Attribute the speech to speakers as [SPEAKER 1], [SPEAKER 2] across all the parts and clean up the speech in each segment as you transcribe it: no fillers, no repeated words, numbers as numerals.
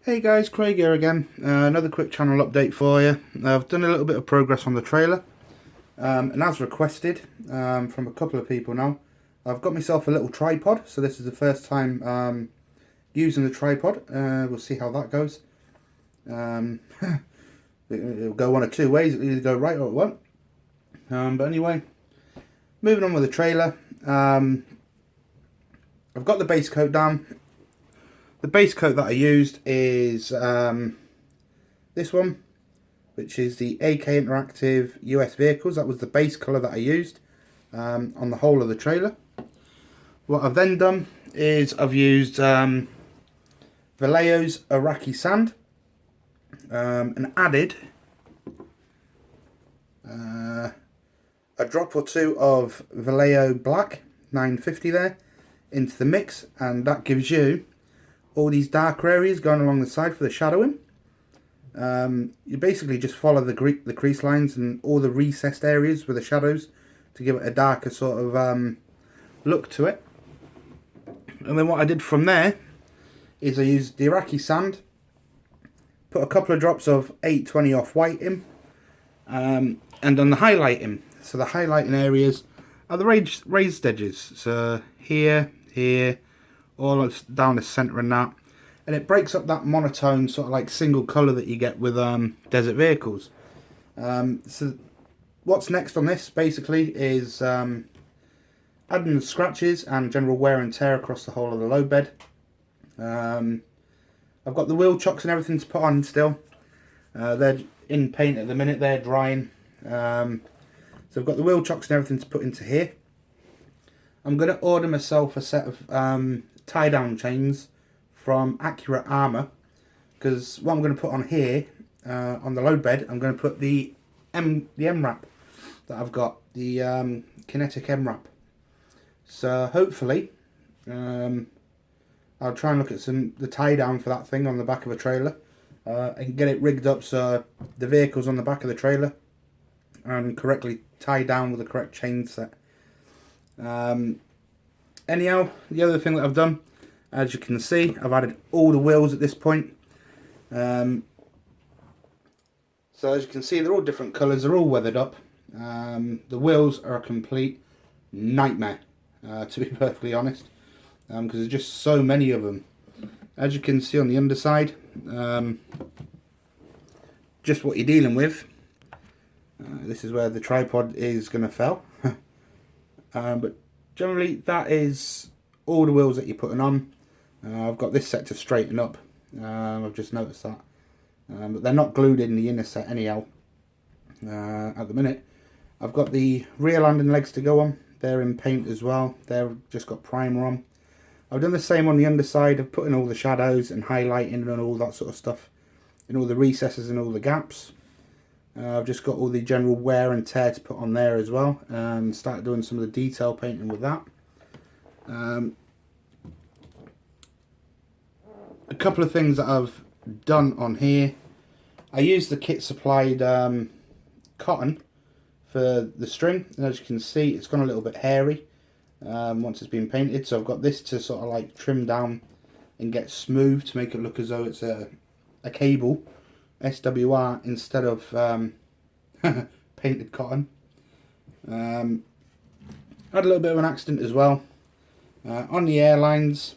[SPEAKER 1] Hey guys, Craig here again. Another quick channel update for you. I've done a little bit of progress on the trailer, and as requested from a couple of people now, I've got myself a little tripod. So this is the first time using the tripod. We'll see how that goes. It'll go one of two ways. It'll either go right or it won't. But anyway, moving on with the trailer. I've got the base coat down. The base coat that I used is this one, which is the AK Interactive US Vehicles. That was the base colour that I used on the whole of the trailer. What I've then done is I've used Vallejo's Iraqi Sand and added a drop or two of Vallejo Black 950 there into the mix, and that gives you all these darker areas going along the side for the shadowing. You basically just follow the crease lines and all the recessed areas with the shadows to give it a darker sort of look to it. And then what I did from there is I used the Iraqi Sand, put a couple of drops of 820 off-white in, and on the highlighting. So the highlighting areas are the raised edges. So here, all down the centre and that, and it breaks up that monotone sort of like single colour that you get with desert vehicles. So what's next on this basically is adding the scratches and general wear and tear across the whole of the load bed. I've got the wheel chocks and everything to put on still. They're in paint at the minute, they're drying. So I've got the wheel chocks and everything to put into here. I'm going to order myself a set of tie-down chains from Accurate Armour, because what I'm going to put on here on the load bed, I'm going to put the M wrap that I've got, the kinetic M wrap. So hopefully I'll try and look at the tie-down for that thing on the back of a trailer and get it rigged up so the vehicle's on the back of the trailer and correctly tied down with the correct chain set. Anyhow, the other thing that I've done, as you can see, I've added all the wheels at this point. So as you can see, they're all different colours, they're all weathered up. The wheels are a complete nightmare, to be perfectly honest, because there's just so many of them. As you can see on the underside, just what you're dealing with. This is where the tripod is going to fail. But generally that is all the wheels that you're putting on. I've got this set to straighten up. I've just noticed that. But they're not glued in the inner set anyhow at the minute. I've got the rear landing legs to go on. They're in paint as well. They've just got primer on. I've done the same on the underside. I've put in all the shadows and highlighting and all that sort of stuff in all the recesses and all the gaps. I've just got all the general wear and tear to put on there as well, and started doing some of the detail painting with that. A couple of things that I've done on here. I used the kit supplied cotton for the string, and as you can see it's gone a little bit hairy once it's been painted, so I've got this to sort of like trim down and get smooth to make it look as though it's a cable SWR instead of painted cotton. Had a little bit of an accident as well on the airlines.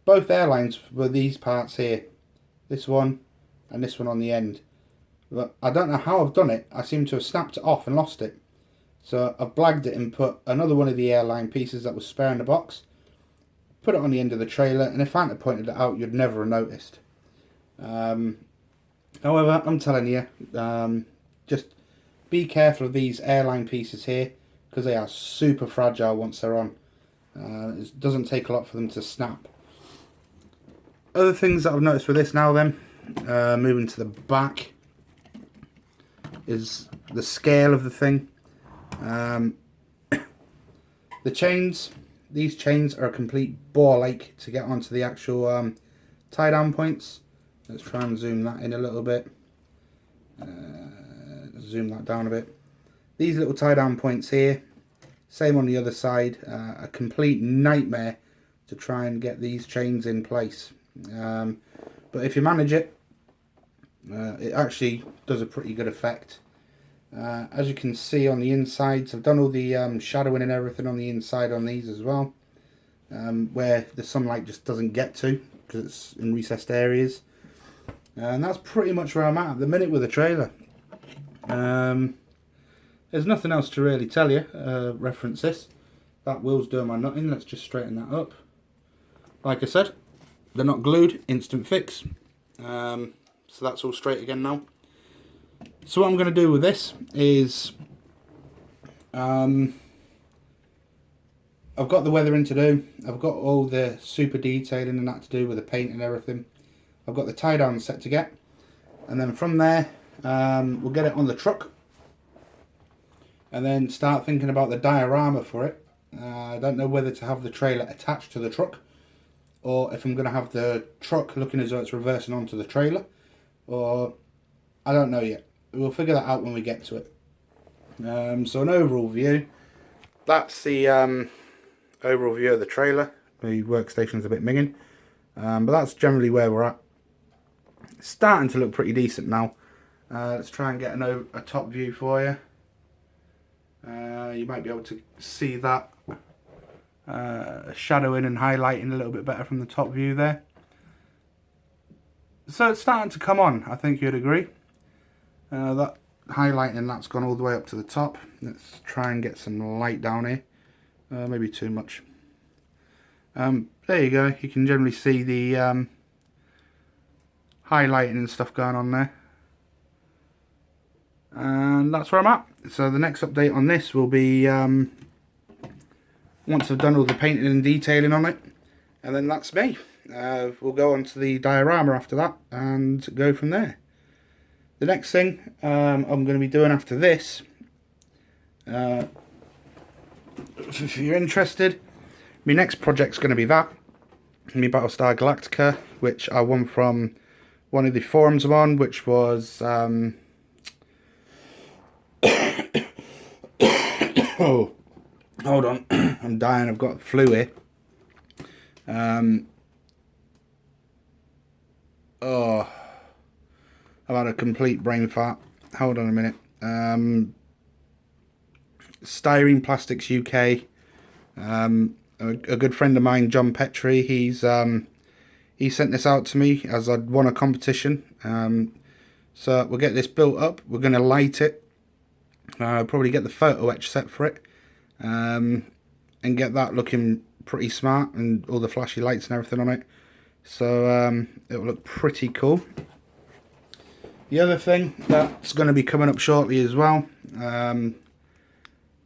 [SPEAKER 1] Both airlines were these parts here, this one and this one on the end, but I don't know how I've done it. I seem to have snapped it off and lost it, so I've blagged it and put another one of the airline pieces that was spare in the box, put it on the end of the trailer, and if I hadn't pointed it out you'd never have noticed. However, I'm telling you, just be careful of these airline pieces here, because they are super fragile once they're on. It doesn't take a lot for them to snap. Other things that I've noticed with this now then, moving to the back, is the scale of the thing. The chains, these chains are a complete ball ache to get onto the actual tie down points. Let's try and zoom that in a little bit. Zoom that down a bit. These little tie down points here, same on the other side, a complete nightmare to try and get these chains in place. But But if you manage it, it actually does a pretty good effect. As you can see on the insides, I've done all the shadowing and everything on the inside on these as well, where the sunlight just doesn't get to because it's in recessed areas. And that's pretty much where I'm at the minute with the trailer. There's nothing else to really tell you. Reference this. That wheel's doing my nutting. Let's just straighten that up. Like I said, they're not glued, instant fix. So that's all straight again now. So what I'm going to do with this is, I've got the weathering to do. I've got all the super detailing and that to do with the paint and everything. I've got the tie down set to get. And then from there, we'll get it on the truck. And then start thinking about the diorama for it. I don't know whether to have the trailer attached to the truck, or if I'm going to have the truck looking as though it's reversing onto the trailer, or I don't know yet. We'll figure that out when we get to it. So an overall view, that's the overall view of the trailer. The workstation's a bit minging, but that's generally where we're at. It's starting to look pretty decent now. Let's try and get a top view for you. You might be able to see that shadowing and highlighting a little bit better from the top view there. So it's starting to come on, I think you'd agree. That highlighting, that's gone all the way up to the top. Let's try and get some light down here. Maybe too much. There you go, you can generally see the highlighting and stuff going on there. And that's where I'm at. So the next update on this will be once I've done all the painting and detailing on it, and then that's me. We'll go on to the diorama after that and go from there. The next thing I'm going to be doing after this, if you're interested, my next project's going to be that, my Battlestar Galactica, which I won from one of the forums I'm on, which was oh, hold on, I'm dying, I've got flu here. Oh, I've had a complete brain fart. Hold on a minute. Styrene Plastics UK. A good friend of mine, John Petrie, he sent this out to me as I'd won a competition. So we'll get this built up. We're going to light it. Probably get the photo etch set for it, and get that looking pretty smart, and all the flashy lights and everything on it. So it will look pretty cool. The other thing that's going to be coming up shortly as well,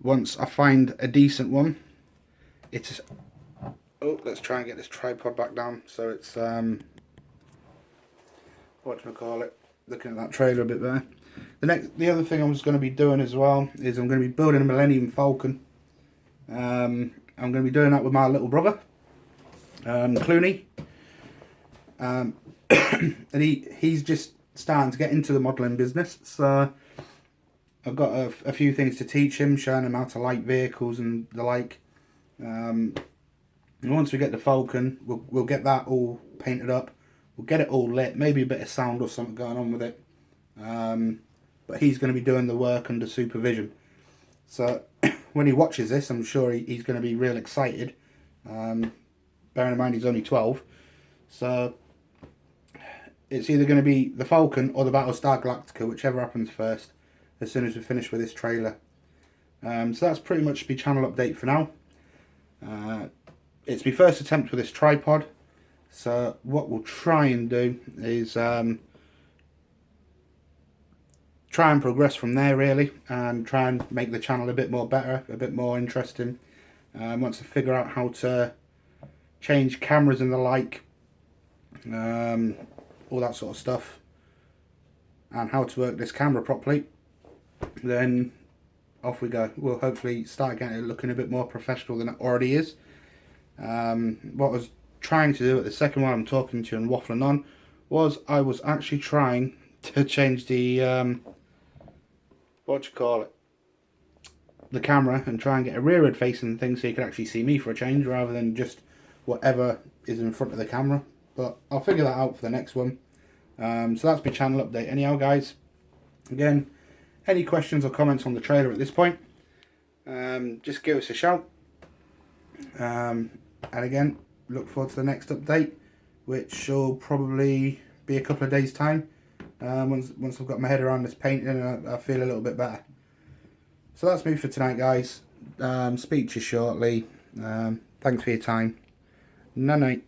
[SPEAKER 1] once I find a decent one, it's, oh, let's try and get this tripod back down so it's whatchamacallit, looking at that trailer a bit there. The other thing I was going to be doing as well is I'm going to be building a Millennium Falcon. I'm going to be doing that with my little brother, Clooney. And he's just starting to get into the modelling business, so I've got a few things to teach him, showing him how to light vehicles and the like. And once we get the Falcon, we'll get that all painted up, we'll get it all lit, maybe a bit of sound or something going on with it. But he's going to be doing the work under supervision. So when he watches this, I'm sure he's going to be real excited. Bearing in mind he's only 12. So it's either going to be the Falcon or the Battlestar Galactica, whichever happens first, as soon as we finish with this trailer. So that's pretty much the channel update for now. It's my first attempt with this tripod. So what we'll try and do is try and progress from there really, and try and make the channel a bit more better, a bit more interesting. Once I figure out how to change cameras and the like, all that sort of stuff, and how to work this camera properly, then off we go. We'll hopefully start getting it looking a bit more professional than it already is. What I was trying to do at the second one I'm talking to you and waffling on was I was actually trying to change the the camera and try and get a rearward facing thing so you can actually see me for a change, rather than just whatever is in front of the camera. but I'll figure that out for the next one. So that's my channel update anyhow, guys. Again, any questions or comments on the trailer at this point, just give us a shout. And again, look forward to the next update, which will probably be a couple of days time. Once I've got my head around this painting and I feel a little bit better. So that's me for tonight, guys. Speak to you shortly. Thanks for your time. Night night.